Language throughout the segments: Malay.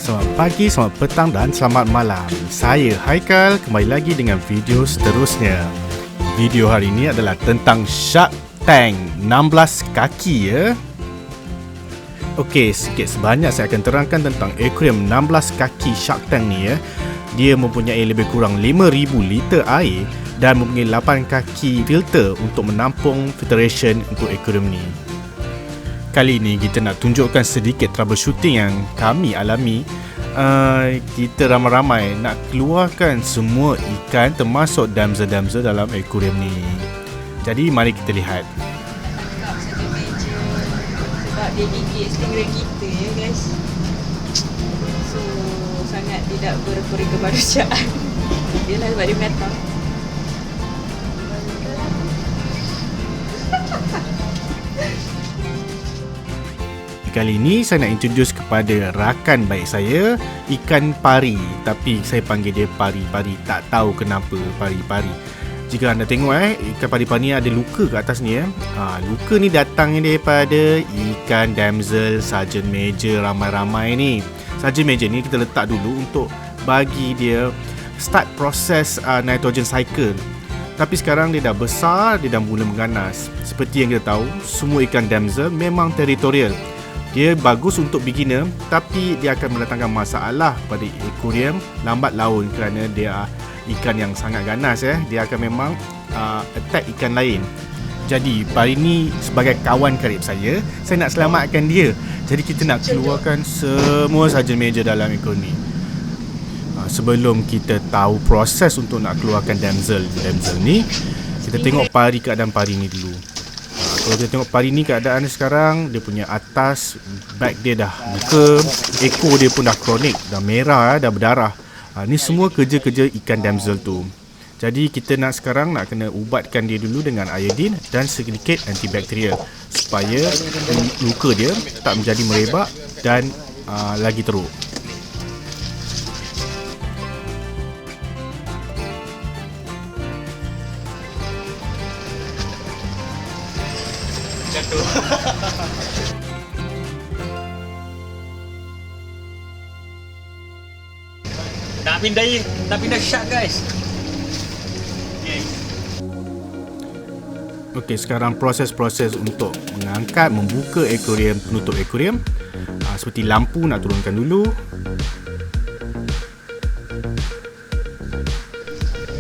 Selamat pagi, selamat petang dan selamat malam. Saya Haikal, kembali lagi dengan video seterusnya. Video hari ini adalah tentang Shark Tank 16 kaki ya. Okey, sikit sebanyak saya akan terangkan tentang akuarium 16 kaki Shark Tank ni ya. Dia mempunyai lebih kurang 5,000 liter air dan mempunyai 8 kaki filter untuk menampung filtration untuk akuarium ni. Kali ini kita nak tunjukkan sedikit troubleshooting yang kami alami. Kita ramai-ramai nak keluarkan semua ikan termasuk damsel-damsel dalam akuarium ni. Jadi mari kita lihat. Tangkap satu meja sebab dia gigit stingray kita ya guys. So sangat tidak berperi kemanusiaan. Dia lah sebab dia metal. Kali ini saya nak introduce kepada rakan baik saya, ikan pari. Tapi saya panggil dia pari-pari, tak tahu kenapa pari-pari. Jika anda tengok ikan pari-pari ni ada luka kat atas ni luka ni datangnya daripada ikan damsel Sargent Major ramai-ramai ni. Sargent Major ni kita letak dulu untuk bagi dia start proses nitrogen cycle. Tapi sekarang dia dah besar, dia dah mula mengganas. Seperti yang kita tahu, semua ikan damsel memang teritorial. Dia bagus untuk beginner, tapi dia akan mendatangkan masalah pada akuarium lambat laun kerana dia ikan yang sangat ganas ya. Dia akan memang attack ikan lain. Jadi pari ni sebagai kawan karib saya nak selamatkan dia. Jadi kita nak keluarkan semua Sargent Major dalam akuarium ni. Sebelum kita tahu proses untuk nak keluarkan damsel ni, kita tengok keadaan pari ni dulu. Kalau kita tengok pari ni keadaan sekarang, dia punya atas back dia dah buka, ekor dia pun dah kronik, dah merah, dah berdarah. Ni semua kerja-kerja ikan damsel tu. Jadi kita nak sekarang nak kena ubatkan dia dulu dengan iodine dan sedikit antibakterial supaya luka dia tak menjadi merebak dan lagi teruk. Nak pindah shark guys. Okey, sekarang proses-proses untuk mengangkat, membuka akuarium, penutup akuarium. Seperti lampu nak turunkan dulu.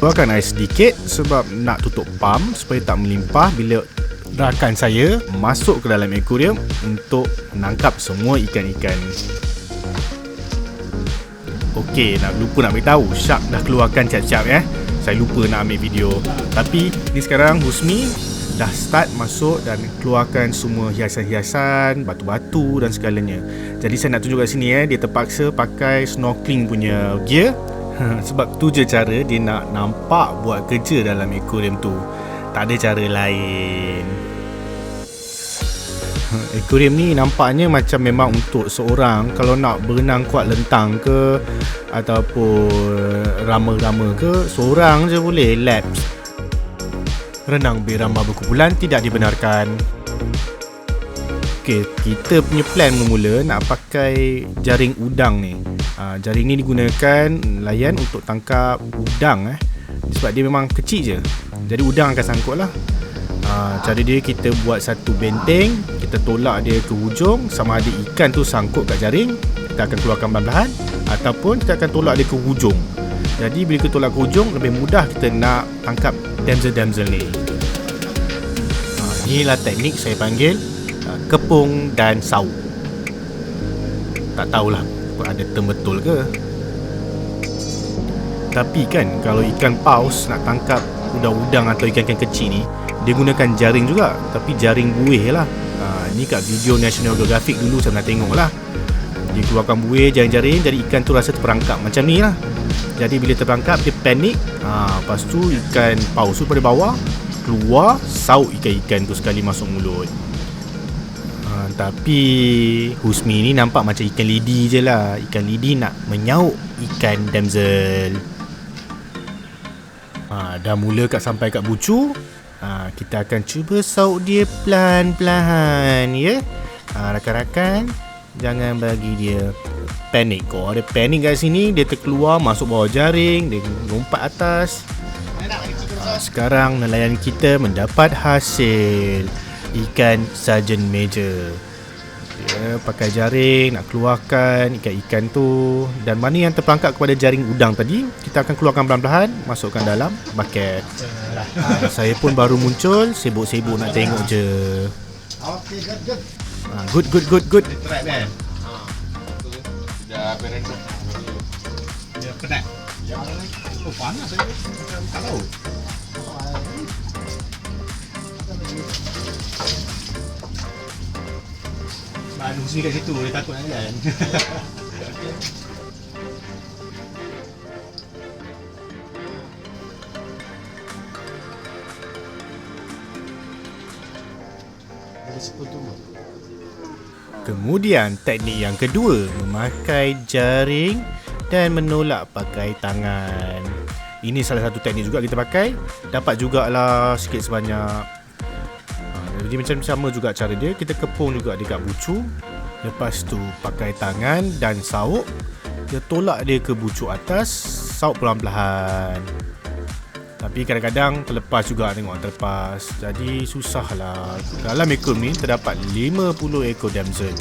Keluarkan air sedikit sebab nak tutup pump supaya tak melimpah bila rakan saya masuk ke dalam akuarium untuk menangkap semua ikan-ikan. Okey, lupa nak beritahu, Shark dah keluarkan cap-cap ya. Saya lupa nak ambil video. Tapi ni sekarang Husmi dah start masuk dan keluarkan semua hiasan-hiasan, batu-batu dan segalanya. Jadi saya nak tunjuk kat sini dia terpaksa pakai snorkeling punya gear. Sebab tu je cara dia nak nampak buat kerja dalam akuarium tu. Tak ada cara lain. Akuarium ni nampaknya macam memang untuk seorang kalau nak berenang kuat lentang ke ataupun rama-rama ke, seorang je boleh laps. Renang berambang berkumpulan tidak dibenarkan. Okey, kita punya plan mula nak pakai jaring udang ni. Jaring ni digunakan nelayan untuk tangkap udang sebab dia memang kecil je. Jadi udang akan sangkut lah. Cara dia, kita buat satu benteng, kita tolak dia ke hujung, sama ada ikan tu sangkut kat jaring, kita akan keluarkan perlahan-lahan, ataupun kita akan tolak dia ke hujung. Jadi bila kita tolak ke hujung, lebih mudah kita nak tangkap damsel-damsel ni. Inilah teknik saya panggil kepung dan sauk. Tak tahulah ada term betul ke. Tapi kan kalau ikan paus nak tangkap udang-udang atau ikan-ikan kecil ni, dia gunakan jaring juga, tapi jaring buih lah. Ni kat video National Geographic dulu saya pernah tengok lah. Dia keluarkan buih, jaring-jaring, jadi ikan tu rasa terperangkap macam ni lah. Jadi bila terperangkap, dia panik. Lepas tu ikan paus tu pada bawah keluar, sauk ikan-ikan tu sekali masuk mulut. Tapi Husmi ni nampak macam ikan lidi je lah. Ikan lidi nak menyauk ikan damsel. Dah mula sampai kat bucu. Kita akan cuba sauk dia pelan-pelan ya. Rakan-rakan, jangan bagi dia panik. Kalau ada panik kat sini, dia terkeluar masuk bawah jaring, dia lompat atas. Sekarang nelayan kita mendapat hasil ikan Sergeant Major. Dia pakai jaring nak keluarkan ikan-ikan tu, dan mana yang terperangkap kepada jaring udang tadi, kita akan keluarkan perlahan-lahan, masukkan dalam buket. Saya pun baru muncul, sibuk-sibuk nak tengok je. Good. Trap kan? Sudah beres. Dia penat. Oh, panas saya. Macam kalau. Baru sini kat situ, dia takut nak jalan. Kemudian teknik yang kedua, memakai jaring dan menolak pakai tangan. Ini salah satu teknik juga kita pakai. Dapat jugalah sikit sebanyak. Jadi macam sama juga cara dia. Kita kepung juga dekat bucu. Lepas tu pakai tangan dan sauk. Kita tolak dia ke bucu atas. Sauk perlahan-lahan. Tapi kadang-kadang terlepas juga, tengok terlepas. Jadi susah lah. Dalam akuarium ni terdapat 50 ekor damsel.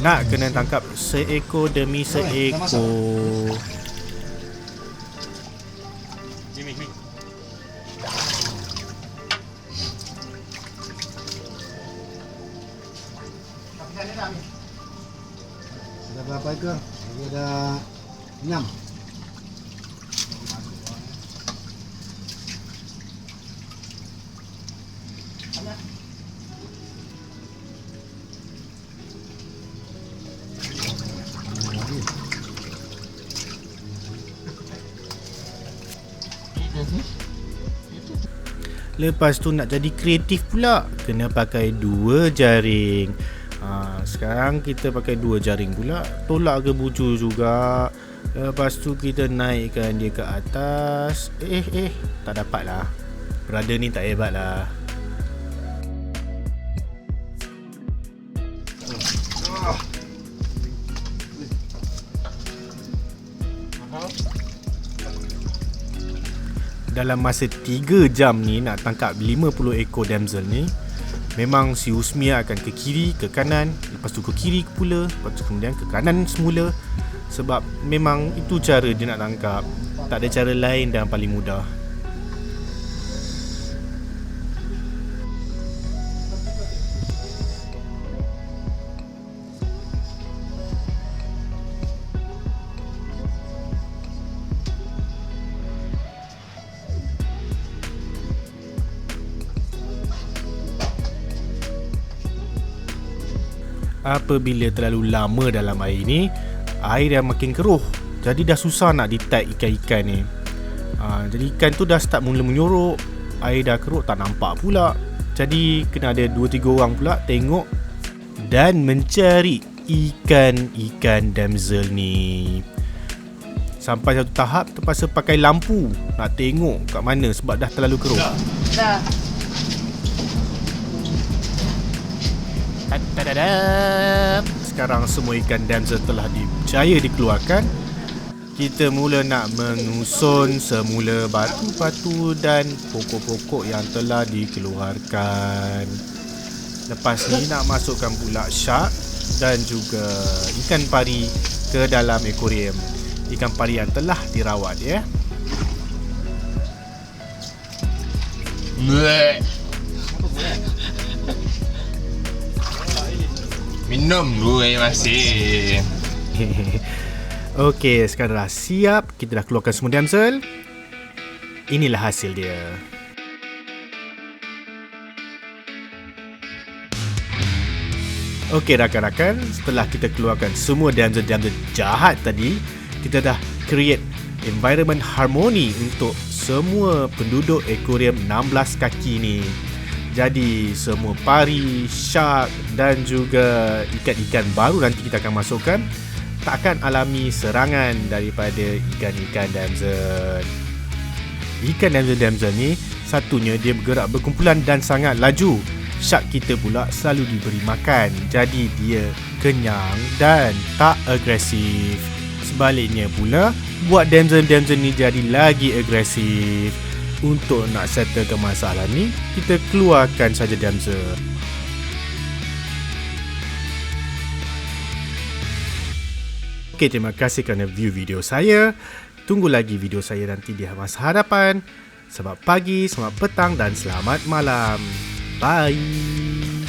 Nak kena tangkap seekor demi seekor. Ada berapa ekor? Lagi ada 6. Lepas tu nak jadi kreatif pula, kena pakai 2 jaring. Sekarang kita pakai 2 jaring pula. Tolak ke bucu juga. Lepas tu kita naikkan dia ke atas. Tak dapat lah. Brother ni tak hebat lah. Dalam masa 3 jam ni nak tangkap 50 ekor damsel ni, memang si Usmia akan ke kiri, ke kanan, lepas tu ke kiri pula, lepas tu kemudian ke kanan semula. Sebab memang itu cara dia nak tangkap. Tak ada cara lain dan paling mudah. Apabila terlalu lama dalam air ni, air dah makin keruh. Jadi dah susah nak detect ikan-ikan ni. Jadi ikan tu dah start mula menyorok. Air dah keruh, tak nampak pula. Jadi kena ada 2-3 orang pula tengok dan mencari ikan-ikan damsel ni. Sampai satu tahap terpaksa pakai lampu nak tengok kat mana sebab dah terlalu keruh. Dah. Sekarang semua ikan damsel telah berjaya dikeluarkan. Kita mula nak mengusun semula batu-batu dan pokok-pokok yang telah dikeluarkan. Lepas ni nak masukkan pula shark dan juga ikan pari ke dalam akuarium. Ikan pari yang telah dirawat ya. Minum dulu air masin. Okey, sekarang dah siap. Kita dah keluarkan semua damsel. Inilah hasil dia. Okey rakan-rakan, setelah kita keluarkan semua damsel-damsel jahat tadi, kita dah create environment harmoni untuk semua penduduk akuarium 16 kaki ni. Jadi semua pari, shark dan juga ikan-ikan baru nanti kita akan masukkan tak akan alami serangan daripada ikan-ikan damsel. Ikan damsel-damsel ni satunya dia bergerak berkumpulan dan sangat laju. Shark kita pula selalu diberi makan, jadi dia kenyang dan tak agresif. Sebaliknya pula, buat damsel-damsel ni jadi lagi agresif. Untuk nak settlekan masalah ni, kita keluarkan saja damsel. Okay, terima kasih kerana view video saya. Tunggu lagi video saya nanti di masa hadapan. Selamat pagi, selamat petang dan selamat malam. Bye.